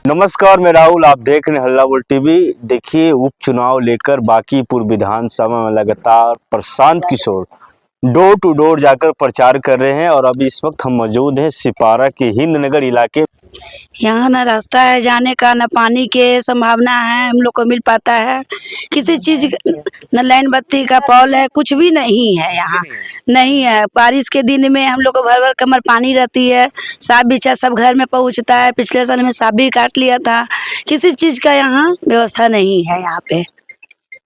नमस्कार, मैं राहुल। आप देख रहे हैं हल्ला बोल टीवी। देखिए, उपचुनाव लेकर बांकीपुर विधानसभा में लगातार Prashant Kishor door to door जाकर प्रचार कर रहे हैं और अभी इस वक्त हम मौजूद हैं सिपारा के हिंदनगर इलाके। यहाँ ना रास्ता है जाने का, ना पानी के संभावना है हम लोग को मिल पाता है, किसी चीज न लाइन बत्ती का पॉल है, कुछ भी नहीं है यहाँ। नहीं है। बारिश के दिन में हम लोग को भर भर कमर पानी रहती है, सांप बिच्छा सब घर में पहुँचता है। पिछले साल में सांप भी काट लिया था। किसी चीज का यहाँ व्यवस्था नहीं है यहाँ पे,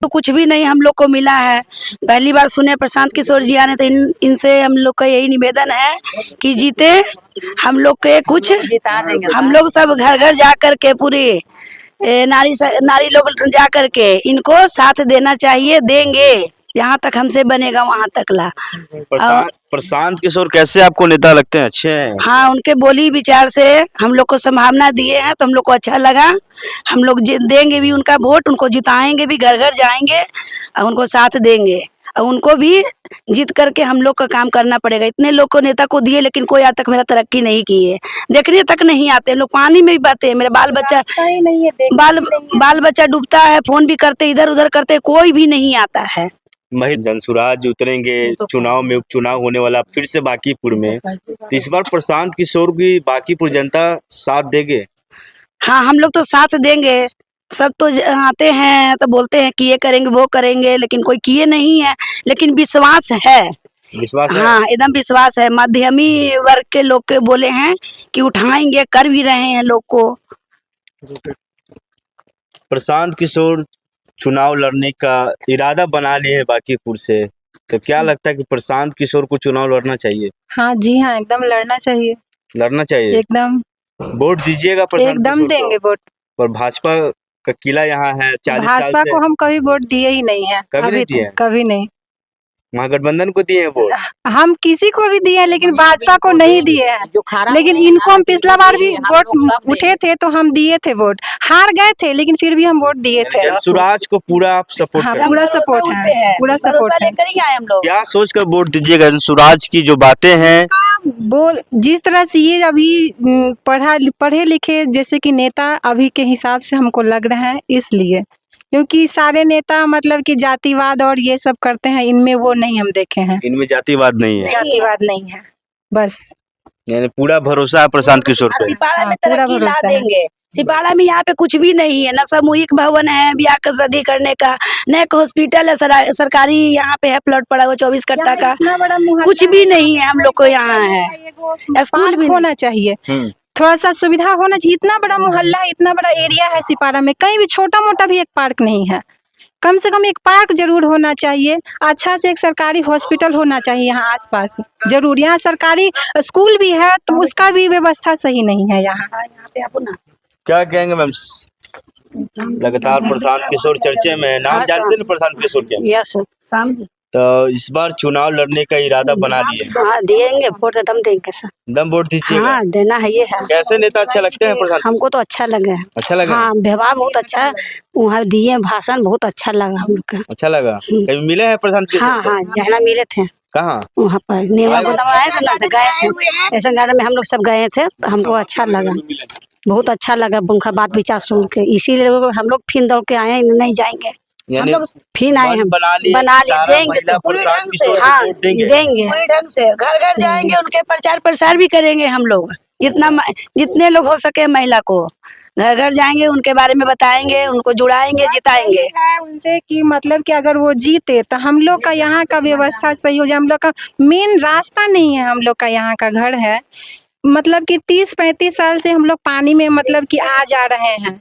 तो कुछ भी नहीं हम लोग को मिला है। पहली बार सुने प्रशांत किशोर जी आने, तो इनसे हम लोग का यही निवेदन है कि जीते हम लोग के कुछ, हम लोग सब घर घर जा कर के पूरे नारी लोग जा कर के इनको साथ देना चाहिए, देंगे। यहाँ तक हमसे बनेगा वहाँ तक ला। प्रशांत किशोर कैसे आपको नेता लगते हैं? अच्छे हैं? हाँ, उनके बोली विचार से हम लोग को संभावना दिए हैं तो हम लोग को अच्छा लगा। हम लोग देंगे भी उनका वोट, उनको जिताएंगे भी, घर घर जाएंगे और उनको साथ देंगे और उनको भी जीत करके हम लोग का काम करना पड़ेगा। इतने लोग को नेता को दिए लेकिन कोई आज तक मेरा तरक्की नहीं की है, देखने तक नहीं आते लोग। पानी में भी बातें, मेरे बाल बच्चा डूबता है, फोन भी करते, इधर उधर करते, कोई भी नहीं आता है। महिला जनसुराज उतरेंगे चुनाव में, उपचुनाव होने वाला फिर से बांकीपुर में, तो इस बार प्रशांत किशोर की बांकीपुर जनता साथ देंगे? हाँ, हम लोग तो साथ देंगे। सब तो आते हैं तो बोलते हैं कि ये करेंगे वो करेंगे, लेकिन कोई किए नहीं है। लेकिन विश्वास है, विश्वास है? हाँ, एकदम विश्वास है। मध्यमी वर्ग के लोग के बोले हैं कि उठाएंगे, कर भी रहे हैं लोग को। प्रशांत किशोर चुनाव लड़ने का इरादा बना लिए हैं बांकीपुर से, तो क्या लगता है कि प्रशांत किशोर को चुनाव लड़ना चाहिए? हाँ जी, हाँ, एकदम लड़ना चाहिए। लड़ना चाहिए एकदम। वोट दीजिएगा प्रशांत एकदम देंगे वोट। और भाजपा का किला यहाँ है 40 साल भाजपा से। को हम कभी वोट दिए ही नहीं है, कभी नहीं दिए? कभी नहीं। महागठबंधन को दिए हैं वोट? हम किसी को भी दिए लेकिन भाजपा को नहीं दिए हैं। लेकिन इनको हम पिछला बार भी वोट उठे थे तो हम दिए थे वोट, हार गए थे लेकिन फिर भी हम वोट दिए थे। जनसुराज को पूरा आप सपोर्ट? हाँ, पूरा सपोर्ट है, पूरा सपोर्ट है। क्या सोचकर वोट दीजिएगा? जनसुराज की जो बातें हैं, बोल जिस तरह से ये अभी पढ़े लिखे जैसे कि नेता अभी के हिसाब से हमको लग रहा है, इसलिए क्योंकि सारे नेता मतलब कि जातिवाद और ये सब करते हैं, इनमें वो नहीं हम देखे हैं। इनमें जातिवाद नहीं है? जातिवाद नहीं है, बस। यानी पूरा भरोसा है प्रशांत किशोर पे? सिपाड़ा में तरक्की ला देंगे। सिपाड़ा में यहाँ पे कुछ भी नहीं है, न सामूहिक भवन है ब्याह का शादी करने का, न एक हॉस्पिटल है सरकारी यहाँ पे है, प्लॉट पड़ा हुआ 24 कट्टा का, कुछ भी नहीं है हम लोग को यहाँ है। स्कूल भी होना चाहिए, थोड़ा सा सुविधा होना चाहिए। इतना बड़ा मोहल्ला, इतना बड़ा एरिया है सिपारा में, कहीं भी छोटा मोटा भी एक पार्क नहीं है। कम से कम एक पार्क जरूर होना चाहिए, अच्छा से एक सरकारी हॉस्पिटल होना चाहिए यहाँ आसपास जरूर। यहाँ सरकारी स्कूल भी है तो उसका भी व्यवस्था सही नहीं है यहाँ पे। आप ना क्या कहेंगे मैम? लगातार प्रशांत किशोर चर्चे में, नाम जानते हैं प्रशांत किशोर क्या? यस, समझ। तो इस बार चुनाव लड़ने का इरादा बना लिए? हाँ, देंगे वोट, दम देंगे सर। दम वोट दीजिएगा? हाँ, देना है ये है। कैसे नेता अच्छा लगते हैं प्रशांत? हमको तो अच्छा लगा है। अच्छा लगा? हाँ, व्यवहार बहुत अच्छा है, वहाँ दिए भाषण बहुत अच्छा लगा हम लोग का। अच्छा लगा? कभी मिले हैं प्रशांत किशोर? हाँ हाँ, जहाँ मिले थे। कहाँ? वहाँ पर नीमा गोदाम आए थे ना, तो गए थे ऐसा गार्डन में, हम लोग सब गए थे तो हमको अच्छा लगा, बहुत अच्छा लगा उनका बात विचार सुन के। इसीलिए हम लोग फिर दौड़ के आए हैं, नहीं जाएंगे हम लोग, फिर आए हैं। बना ली देंगे पूरे ढंग से। हाँ, देंगे पूरे ढंग से, घर घर जाएंगे, उनके प्रचार प्रसार भी करेंगे हम लोग। जितने लोग हो सके महिला को घर घर जाएंगे, उनके बारे में बताएंगे, उनको जुड़ाएंगे, जिताएंगे उनसे कि मतलब कि अगर वो जीते तो हम लोग का यहाँ का व्यवस्था सही हो जाए। हम लोग का मेन रास्ता नहीं है, हम लोग का यहाँ का घर है मतलब कि 30-35 साल से हम लोग पानी में मतलब कि आ जा रहे हैं,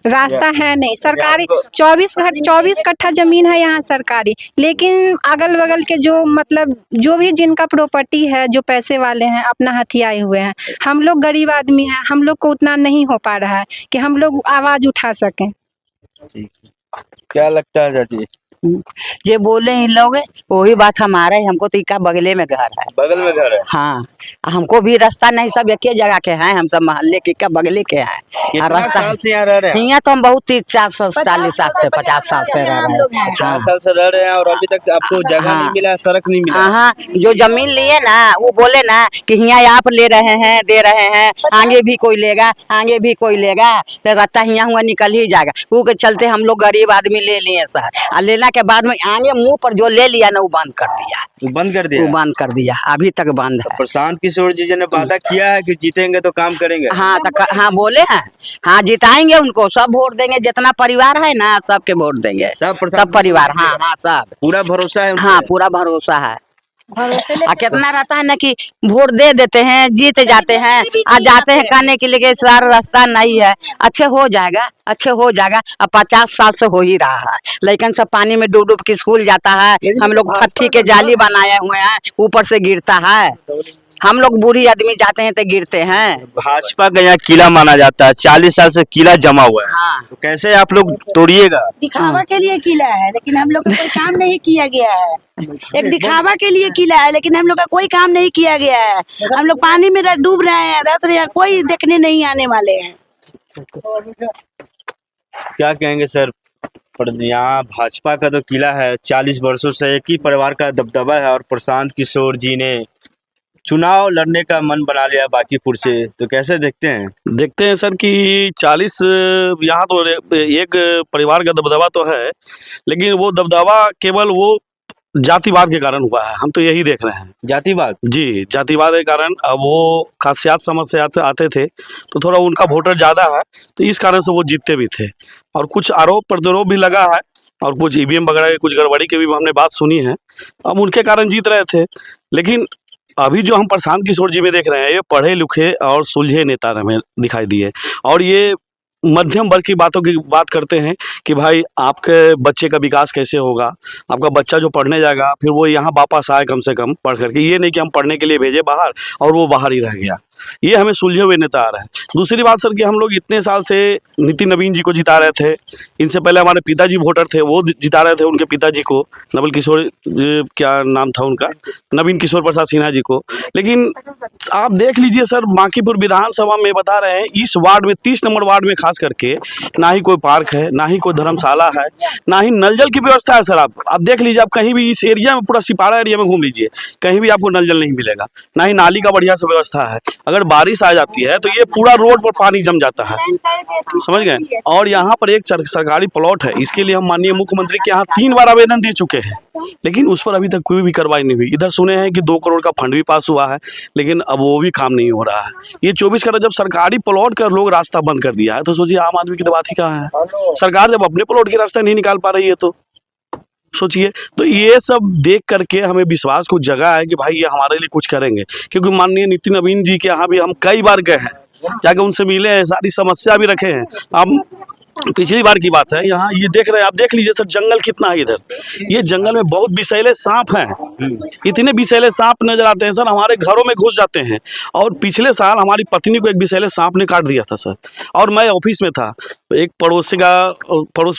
रास्ता है नहीं। सरकारी 24 कट्ठा जमीन है यहाँ सरकारी, लेकिन अगल बगल के जो मतलब जो भी जिनका प्रॉपर्टी है, जो पैसे वाले हैं, अपना हथियाए हुए हैं। हम लोग गरीब आदमी हैं, हम लोग को उतना नहीं हो पा रहा है कि हम लोग आवाज उठा सकें। क्या लगता है चाची? जे बोले इन लोग वही बात हमारे, हमको तो इका बगले में घर है। बगल में घर है। हाँ, हमको भी रास्ता नहीं, सब एक ही जगह के हैं, हम सब मोहल्ले के इक्का बगले के हैं। कितना रास्ता साल से यहाँ रह रहे हैं? यहाँ तो हम बहुत 40 साल से 50 साल से रह रहे हैं। 50 साल से रह रहे हैं और अभी तक आपको जगह हाँ। नहीं मिला, सड़क नहीं मिला। हाँ, जो जमीन लिए ना वो बोले ना कि यहाँ आप ले रहे हैं, दे रहे हैं, आगे भी कोई लेगा, आगे भी कोई लेगा, तो रास्ता यहाँ हुआ निकल ही जाएगा। वो के चलते हम लोग गरीब आदमी ले लिए सर, और लेना के बाद में आगे मुंह पर जो ले लिया ना वो बंद कर दिया। वो बंद कर दिया। वो बंद कर दिया, अभी तक बंद है। प्रशांत किशोर जी ने वादा किया है कि जीतेंगे तो काम करेंगे। हाँ हाँ बोले हैं, हाँ जिताएंगे उनको, सब वोट देंगे, जितना परिवार है ना सबके वोट देंगे, सब परिवार। हाँ हाँ सब पूरा भरोसा है उन पे? हाँ पूरा भरोसा है। कितना रहता है ना कि वोट दे देते हैं, जीत जाते हैं, आ जाते हैं कहने के लिए कि सर रास्ता नहीं है, अच्छे हो जाएगा, अच्छे हो जाएगा। अब 50 साल से हो ही रहा है, लेकिन सब पानी में डूब डूब के स्कूल जाता है। हम लोग फट्टी के जाली बनाए हुए हैं, ऊपर से गिरता है, हम लोग बूढ़ी आदमी जाते हैं तो गिरते हैं। भाजपा का यहाँ किला माना जाता है, 40 साल से किला जमा हुआ है। हाँ। तो कैसे आप लोग तोड़िएगा? दिखावा के लिए किला है, लेकिन हम लोग का कोई काम नहीं किया गया है। एक दिखावा के लिए किला है, लेकिन हम लोग का कोई काम नहीं किया गया है। हम लोग पानी में डूब रहे हैं, रस रहे हैं, कोई देखने नहीं आने वाले हैं। क्या कहेंगे सर? पर यहाँ भाजपा का तो किला है, 40 वर्षों से एक ही परिवार का दबदबा है, और प्रशांत किशोर जी ने चुनाव लड़ने का मन बना लिया बांकीपुर से, तो कैसे देखते हैं? देखते हैं सर कि 40 यहाँ तो एक परिवार का दबदबा तो है, लेकिन वो दबदबा केवल वो जातिवाद के कारण हुआ है, हम तो यही देख रहे हैं। जातिवाद? जी, जातिवाद के कारण। अब वो खासियत समझ से आते थे तो थोड़ा उनका वोटर ज़्यादा है, तो इस कारण से वो जीतते भी थे। और कुछ आरोप प्रत्यारोप भी लगा है, और कुछ ईवीएम वगैरह की कुछ गड़बड़ी की भी हमने बात सुनी है, अब उनके कारण जीत रहे थे। लेकिन अभी जो हम प्रशांत किशोर जी में देख रहे हैं, ये पढ़े लिखे और सुलझे नेता हमें दिखाई दिए, और ये मध्यम वर्ग की बातों की बात करते हैं कि भाई आपके बच्चे का विकास कैसे होगा, आपका बच्चा जो पढ़ने जाएगा फिर वो यहाँ वापस आए कम से कम पढ़ करके, ये नहीं कि हम पढ़ने के लिए भेजे बाहर और वो बाहर ही रह गया। ये हमें सुलझे हुए नेता आ रहे हैं। दूसरी बात सर कि हम लोग इतने साल से नितिन नवीन जी को जिता रहे थे, इनसे पहले हमारे पिताजी वोटर थे, वो जिता रहे थे उनके पिताजी को, नवल किशोर, क्या नाम था उनका, नवीन किशोर प्रसाद सिन्हा जी को। लेकिन आप देख लीजिए सर, बांकीपुर विधानसभा में बता रहे हैं, इस वार्ड में 30 नंबर वार्ड में खास करके ना ही कोई पार्क है, ना ही कोई धर्मशाला है, ना ही नल जल की व्यवस्था है। सर आप देख लीजिए, आप कहीं भी इस एरिया में, पूरा सिपाड़ा एरिया में घूम लीजिए, कहीं भी आपको नल जल नहीं मिलेगा, ना ही नाली का बढ़िया से व्यवस्था है। अगर बारिश आ जाती है तो ये पूरा रोड पर पानी जम जाता है, समझ गए। और यहाँ पर एक सरकारी प्लॉट है, इसके लिए हम माननीय मुख्यमंत्री के यहाँ 3 बार आवेदन दे चुके हैं, लेकिन उस पर अभी तक कोई भी कार्रवाई नहीं हुई। इधर सुने हैं कि 2 करोड़ का फंड भी पास हुआ है, लेकिन अब वो भी काम नहीं हो रहा है। ये 24 करोड़ जब सरकारी प्लॉट का लोग रास्ता बंद कर दिया है, तो सोचिए आम आदमी की तो बात ही कहाँ है। सरकार जब अपने प्लॉट के रास्ता नहीं निकाल पा रही है तो सोचिए। तो ये सब देख करके हमें विश्वास को जगा है कि भाई ये हमारे लिए कुछ करेंगे, क्योंकि माननीय नितिन नवीन जी के यहाँ भी हम कई बार गए हैं, जाके उनसे मिले हैं, सारी समस्या भी रखे हैं। हम पिछली बार की बात है, यहाँ ये देख रहे हैं, आप देख लीजिए सर जंगल कितना है इधर, ये जंगल में बहुत विषैले सांप हैं, इतने विषैले सांप नजर आते हैं सर, हमारे घरों में घुस जाते हैं। और पिछले साल हमारी पत्नी को एक विषैले सांप ने काट दिया था सर, और मैं ऑफिस में था, एक पड़ोस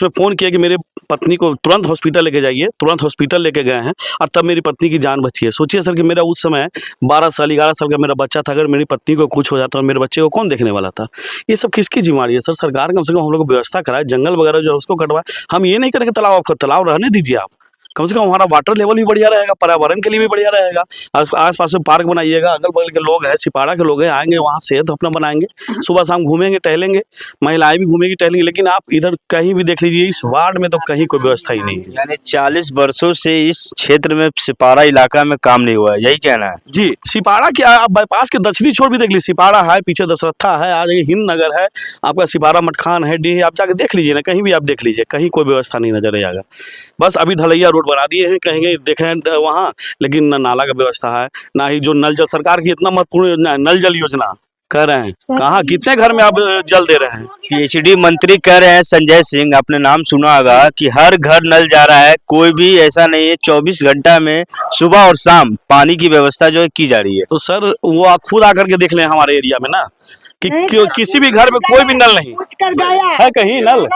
में फ़ोन किया कि मेरे पत्नी को तुरंत हॉस्पिटल लेके जाइए, तुरंत हॉस्पिटल लेके गए हैं, और तब मेरी पत्नी की जान बची है। सोचिए सर कि मेरा उस समय 12 साल 11 साल का मेरा बच्चा था, अगर मेरी पत्नी को कुछ हो जाता और मेरे बच्चे को कौन देखने वाला था। ये सब किसकी जिम्मेदारी है सर? सरकार कम से कम हम लोग को व्यवस्था कराए, जंगल वगैरह जो है उसको कटवाए। हम ये नहीं करेंगे तालाब रहने दीजिए आप, कम से कम हमारा वाटर लेवल भी बढ़िया रहेगा, पर्यावरण के लिए भी बढ़िया रहेगा। आस पास में पार्क बनाइएगा, अगल बगल के लोग हैं, सिपाड़ा के लोग हैं, आएंगे वहाँ सेहत अपना बनाएंगे, सुबह शाम घूमेंगे टहलेंगे, महिलाएं भी घूमेंगी टहलेंगी। लेकिन आप इधर कहीं भी देख लीजिए, इस वार्ड में तो कहीं कोई व्यवस्था ही नहीं है। यानी 40 वर्षों से इस क्षेत्र में सिपाड़ा इलाका में काम नहीं हुआ है, यही कहना है? जी, सिपाड़ा क्या, आप बाईपास के दक्षिणी छोर भी देख लीजिए, सिपाड़ा है, पीछे दशरथा है, आज हिंद नगर है, आपका सिपाड़ा मटखान है, डी, आप जाके देख लीजिए ना, कहीं भी आप देख लीजिए, कहीं कोई व्यवस्था नहीं नजर आएगा। बस अभी ढलैया रोड बना दिए हैं, कहेंगे देखें वहाँ, लेकिन ना नाला का व्यवस्था है, ना ही जो नल जल, सरकार की इतना महत्वपूर्ण नल जल योजना कह रहे हैं, कहाँ कितने घर में आप जल दे रहे हैं। पीएचडी मंत्री कह रहे हैं संजय सिंह, आपने नाम सुना होगा, कि हर घर नल जा रहा है, कोई भी ऐसा नहीं है, 24 घंटा में सुबह और शाम पानी की व्यवस्था जो है की जा रही है। तो सर वो आप खुद आकर के देख लें हमारे एरिया में ना, कि किसी भी घर में कोई भी नल नहीं है, कहीं नल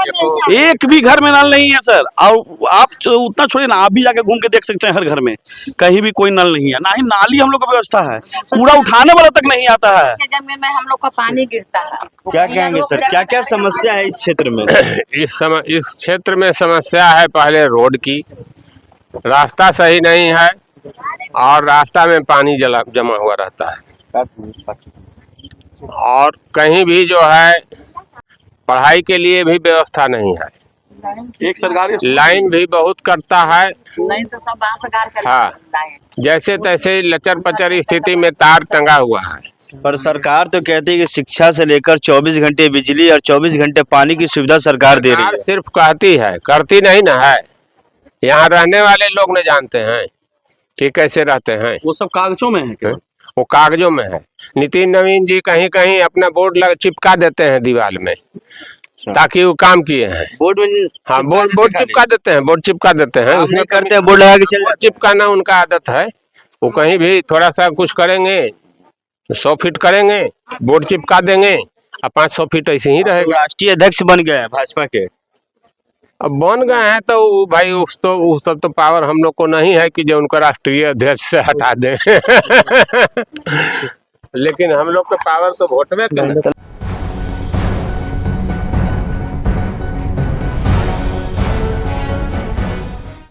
एक भी घर में नल नहीं है सर। और आप उतना छोड़िए ना, आप भी जाके घूम के देख सकते हैं, हर घर में कहीं भी कोई नल नहीं है, ना ही नाली हम लोग का व्यवस्था है, कूड़ा उठाने वाला तक नहीं आता है। जमीन में हम लोग का पानी गिरता है। क्या कहेंगे सर, क्या क्या समस्या है इस क्षेत्र में? इस क्षेत्र में समस्या है, पहले रोड की, रास्ता सही नहीं है और रास्ता में पानी जमा हुआ रहता है, और कहीं भी जो है पढ़ाई के लिए भी व्यवस्था नहीं है। एक सरकारी लाइन भी बहुत कटता है, नहीं तो सब सरकार का हाँ, जैसे तैसे लचर पचर स्थिति में तार टंगा हुआ है। पर सरकार तो कहती है कि शिक्षा से लेकर 24 घंटे बिजली और 24 घंटे पानी की सुविधा सरकार दे रही है। सरकार सिर्फ कहती है, करती नहीं ना है। यहाँ रहने वाले लोग नहीं जानते हैं कि कैसे रहते हैं। वो सब कागजों में है क्या? वो कागजों में है। नितिन नवीन जी कहीं कहीं अपना बोर्ड चिपका देते हैं दीवार में, ताकि वो काम किए हैं। बोर्ड में हाँ, बोर्ड चिपका देते हैं, बोर्ड चिपका देते हैं, उसमें करते हैं, बोर्ड लगा के चल जाते चिपकाना उनका आदत है। वो कहीं भी थोड़ा सा कुछ करेंगे, 100 फीट करेंगे, बोर्ड चिपका देंगे, और 500 फीट ऐसे ही हैं। रहेगा। राष्ट्रीय अध्यक्ष बन गए हैं भाजपा के। अब बन गए हैं तो भाई उस सब तो पावर हम लोग को नहीं है कि जो उनको राष्ट्रीय अध्यक्ष से हटा दे। लेकिन हम लोग का पावर तो वोट में